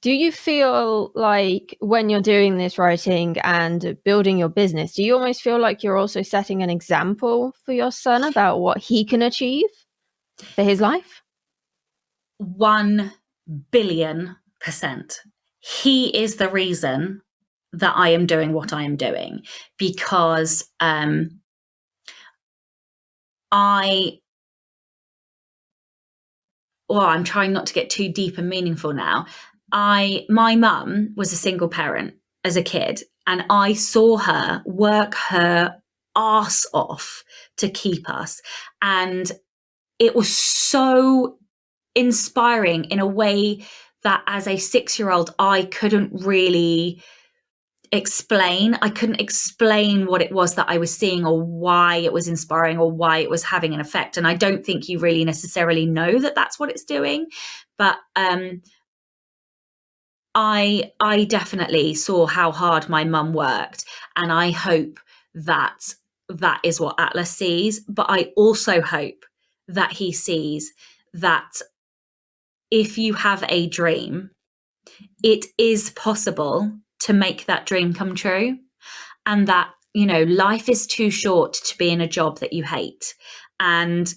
Do you feel like when you're doing this writing and building your business, do you almost feel like you're also setting an example for your son about what he can achieve for his life? 1 billion%. He is the reason that I am doing what I am doing, because I well, I'm trying not to get too deep and meaningful now. My mum was a single parent as a kid, and I saw her work her ass off to keep us. And it was so inspiring in a way that as a 6-year-old, I couldn't really explain. I couldn't explain what it was that I was seeing, or why it was inspiring, or why it was having an effect. And I don't think you really necessarily know that that's what it's doing. But I definitely saw how hard my mum worked, and I hope that that is what Atlas sees. But I also hope that he sees that if you have a dream, it is possible to make that dream come true. And that, life is too short to be in a job that you hate. And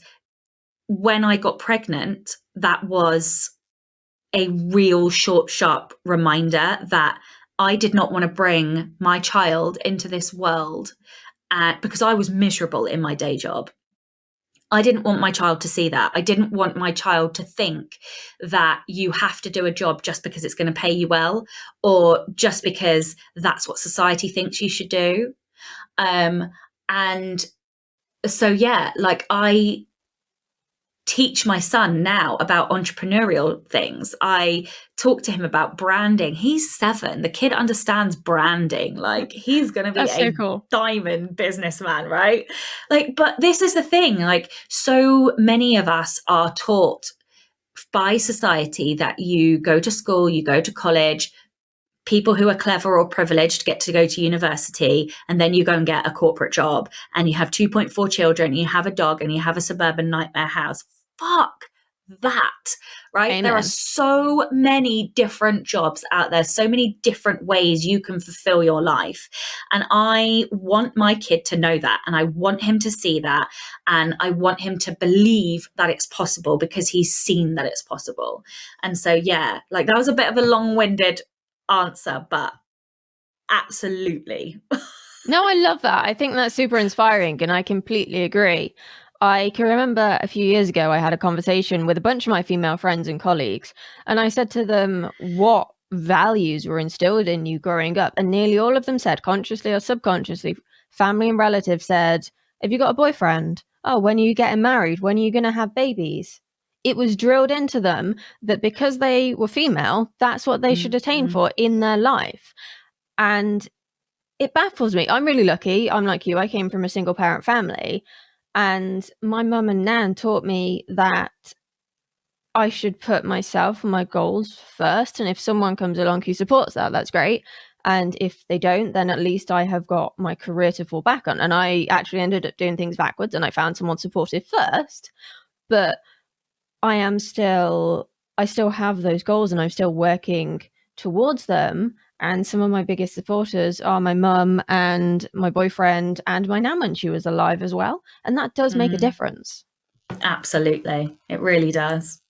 when I got pregnant, that was a real short, sharp reminder that I did not want to bring my child into this world, because I was miserable in my day job. I didn't want my child to see that. I didn't want my child to think that you have to do a job just because it's going to pay you well, or just because that's what society thinks you should do. And so, yeah, like, I teach my son now about entrepreneurial things. I talk to him about branding. He's 7. The kid understands branding. Like, he's going to be That's so a cool. diamond businessman, right? Like, but this is the thing. Like, so many of us are taught by society that you go to school, you go to college, people who are clever or privileged get to go to university, and then you go and get a corporate job, and you have 2.4 children, you have a dog, and you have a suburban nightmare house. Fuck that, right? There are Amen. so many different jobs out there, so many different ways you can fulfill your life. And I want my kid to know that, and I want him to see that, and I want him to believe that it's possible because he's seen that it's possible. And so, yeah, like, that was a bit of a long-winded answer, but absolutely. No, I love that. I think that's super inspiring, and I completely agree. I can remember a few years ago, I had a conversation with a bunch of my female friends and colleagues, and I said to them, what values were instilled in you growing up? And nearly all of them said, consciously or subconsciously, family and relatives said, have you got a boyfriend? Oh, when are you getting married? When are you going to have babies? It was drilled into them that because they were female, that's what they should attain Mm-hmm. for in their life. And it baffles me. I'm really lucky. I'm like you. I came from a single parent family, and my mum and nan taught me that I should put myself and my goals first. And if someone comes along who supports that, that's great. And if they don't, then at least I have got my career to fall back on. And I actually ended up doing things backwards, and I found someone supportive first. But I still have those goals, and I'm still working towards them. And some of my biggest supporters are my mum and my boyfriend and my nan when she was alive as well. And that does make a Mm, difference. absolutely. It really does.